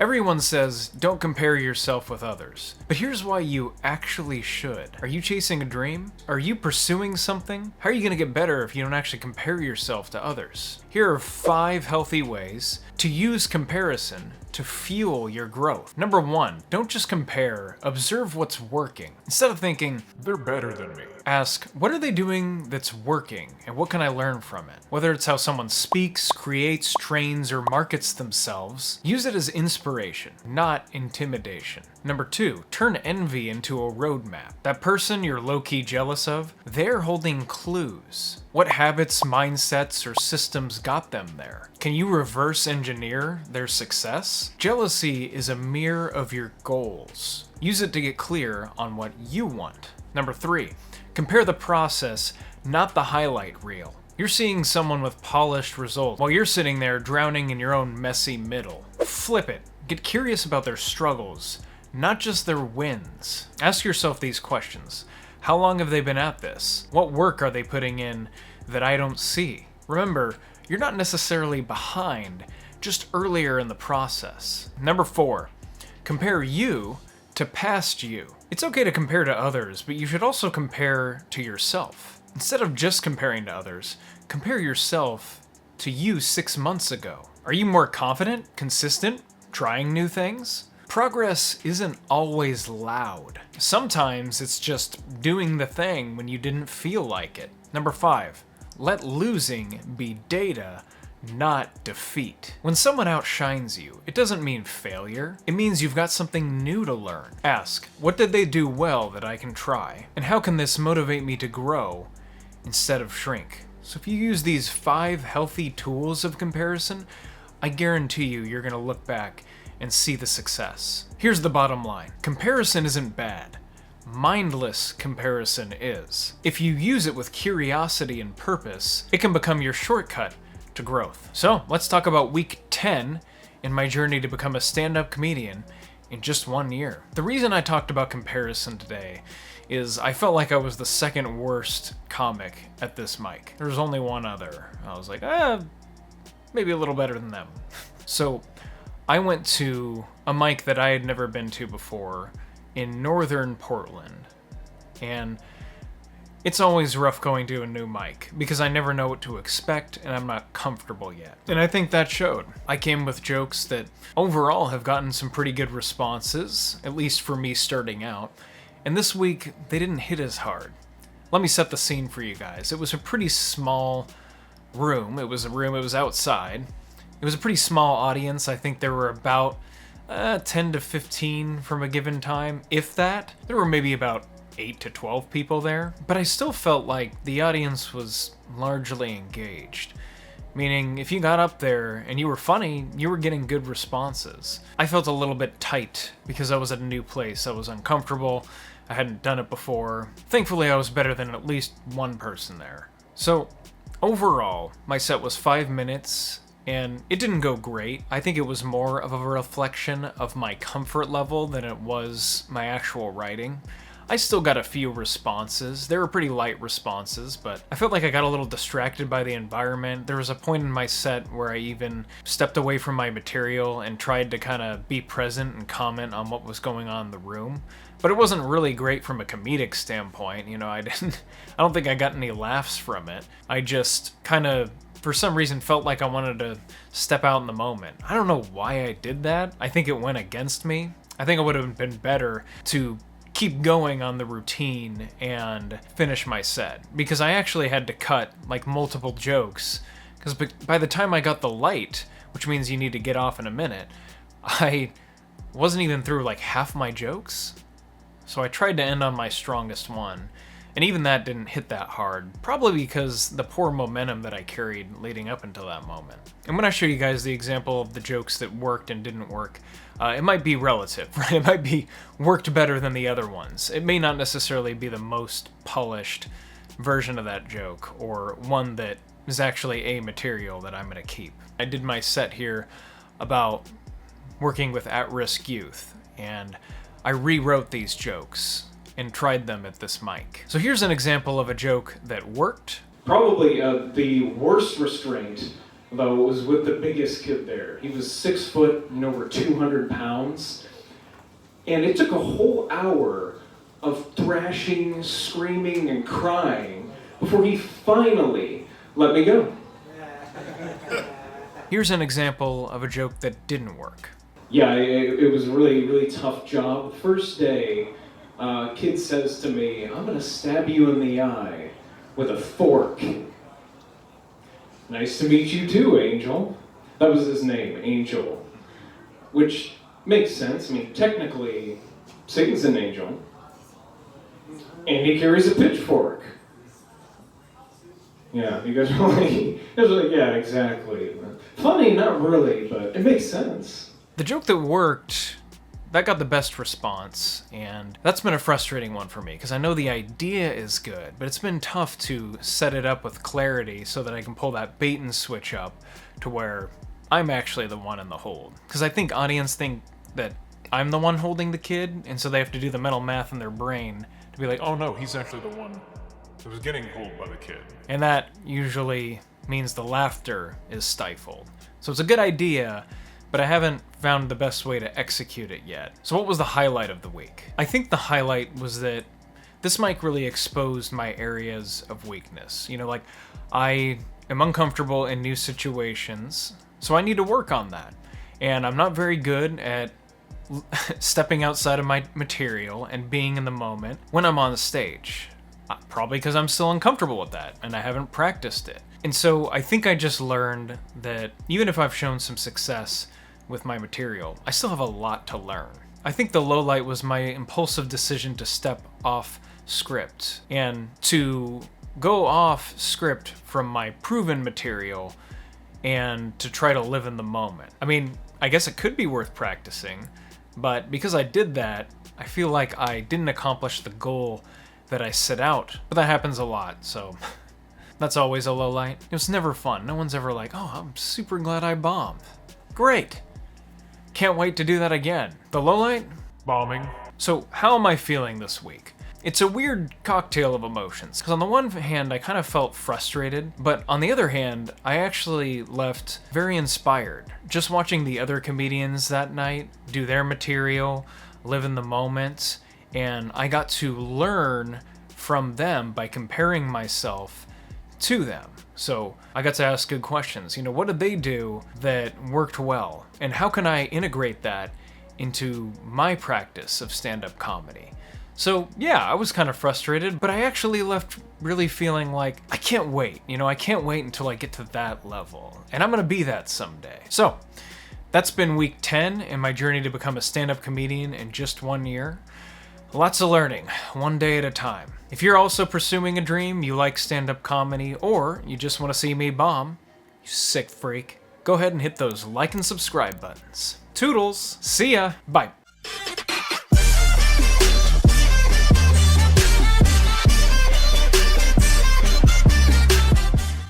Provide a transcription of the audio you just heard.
Everyone says don't compare yourself with others, but here's why you actually should. Are you chasing a dream? Are you pursuing something? How are you going to get better if you don't actually compare yourself to others? Here are 5 healthy ways to use comparison to fuel your growth. Number 1, don't just compare, observe what's working. Instead of thinking, they're better than me, ask, what are they doing that's working and what can I learn from it? Whether it's how someone speaks, creates, trains, or markets themselves, use it as inspiration, not intimidation. Number 2, turn envy into a roadmap. That person you're low-key jealous of, they're holding clues. What habits, mindsets, or systems got them there? Can you reverse engineer their success? Jealousy is a mirror of your goals. Use it to get clear on what you want. Number 3, compare the process, not the highlight reel. You're seeing someone with polished results while you're sitting there drowning in your own messy middle. Flip it. Get curious about their struggles, not just their wins. Ask yourself these questions. How long have they been at this? What work are they putting in that I don't see? Remember, you're not necessarily behind, just earlier in the process. Number 4, compare you to past you. It's okay to compare to others, but you should also compare to yourself. Instead of just comparing to others, compare yourself to you 6 months ago. Are you more confident, consistent, trying new things? Progress isn't always loud. Sometimes it's just doing the thing when you didn't feel like it. Number 5, let losing be data, not defeat. When someone outshines you, it doesn't mean failure. It means you've got something new to learn. Ask, what did they do well that I can try? And how can this motivate me to grow instead of shrink? So if you use these 5 healthy tools of comparison, I guarantee you're gonna look back and see the success. Here's the bottom line. Comparison isn't bad. Mindless comparison is. If you use it with curiosity and purpose, it can become your shortcut to growth. So let's talk about week 10 in my journey to become a stand-up comedian in just 1 year. The reason I talked about comparison today is I felt like I was the second worst comic at this mic. There was only one other. I was like, maybe a little better than them. So I went to a mic that I had never been to before in northern Portland, and it's always rough going to a new mic because I never know what to expect and I'm not comfortable yet. And I think that showed. I came with jokes that overall have gotten some pretty good responses, at least for me starting out, and this week they didn't hit as hard. Let me set the scene for you guys. It was a pretty small room. It was outside. It was a pretty small audience. I think there were about 10 to 15 from a given time, if that. There were maybe about 8 to 12 people there, but I still felt like the audience was largely engaged. Meaning, if you got up there and you were funny, you were getting good responses. I felt a little bit tight because I was at a new place. I was uncomfortable. I hadn't done it before. Thankfully, I was better than at least one person there. So, overall, my set was 5 minutes, and it didn't go great. I think it was more of a reflection of my comfort level than it was my actual writing. I still got a few responses. They were pretty light responses, but I felt like I got a little distracted by the environment. There was a point in my set where I even stepped away from my material and tried to kind of be present and comment on what was going on in the room. But it wasn't really great from a comedic standpoint. I don't think I got any laughs from it. I just kind of, for some reason, felt like I wanted to step out in the moment. I don't know why I did that. I think it went against me. I think it would have been better to keep going on the routine and finish my set, because I actually had to cut like multiple jokes, because by the time I got the light, which means you need to get off in a minute, I wasn't even through like half my jokes. So I tried to end on my strongest one, and even that didn't hit that hard, probably because the poor momentum that I carried leading up until that moment. And when I show you guys the example of the jokes that worked and didn't work, it might be relative, right? It might be worked better than the other ones. It may not necessarily be the most polished version of that joke, or one that is actually a material that I'm going to keep. I did my set here about working with at-risk youth, and I rewrote these jokes and tried them at this mic. So here's an example of a joke that worked. Probably the worst restraint though, was with the biggest kid there. He was 6 foot and over 200 pounds. And it took a whole hour of thrashing, screaming, and crying before he finally let me go. Here's an example of a joke that didn't work. Yeah, it was a really, really tough job. The first day, kid says to me, "I'm gonna stab you in the eye with a fork." "Nice to meet you too, Angel." That was his name, Angel. Which makes sense. I mean, technically, Satan's an angel. And he carries a pitchfork. Yeah, you guys were like, yeah, exactly. Funny, not really, but it makes sense. The joke that worked, that got the best response, and that's been a frustrating one for me, because I know the idea is good, but it's been tough to set it up with clarity so that I can pull that bait and switch up to where I'm actually the one in the hold. Because I think audience think that I'm the one holding the kid, and so they have to do the mental math in their brain to be like, Oh no, he's actually the one who was getting pulled by the kid. and that usually means the laughter is stifled. So it's a good idea, but I haven't found the best way to execute it yet. So what was the highlight of the week? I think the highlight was that this mic really exposed my areas of weakness. You know, like, I am uncomfortable in new situations, so I need to work on that. And I'm not very good at stepping outside of my material and being in the moment when I'm on the stage. Probably because I'm still uncomfortable with that and I haven't practiced it. And so I think I just learned that even if I've shown some success with my material, I still have a lot to learn. I think the low light was my impulsive decision to step off script and to go off script from my proven material and to try to live in the moment. I mean, I guess it could be worth practicing, but because I did that, I feel like I didn't accomplish the goal that I set out. But that happens a lot, so that's always a low light. It was never fun. No one's ever like, "Oh, I'm super glad I bombed." Great. Can't wait to do that again. The low light? Bombing. So how am I feeling this week? It's a weird cocktail of emotions, because on the one hand, I kind of felt frustrated, but on the other hand, I actually left very inspired. Just watching the other comedians that night do their material, live in the moment, and I got to learn from them by comparing myself to them. So I got to ask good questions. You know, what did they do that worked well? And how can I integrate that into my practice of stand-up comedy? So yeah, I was kind of frustrated, but I actually left really feeling like, I can't wait. You know, I can't wait until I get to that level. And I'm gonna be that someday. So that's been week 10 in my journey to become a stand-up comedian in just 1 year. Lots of learning, one day at a time. If you're also pursuing a dream, you like stand-up comedy, or you just want to see me bomb, you sick freak, go ahead and hit those like and subscribe buttons. Toodles, see ya, bye.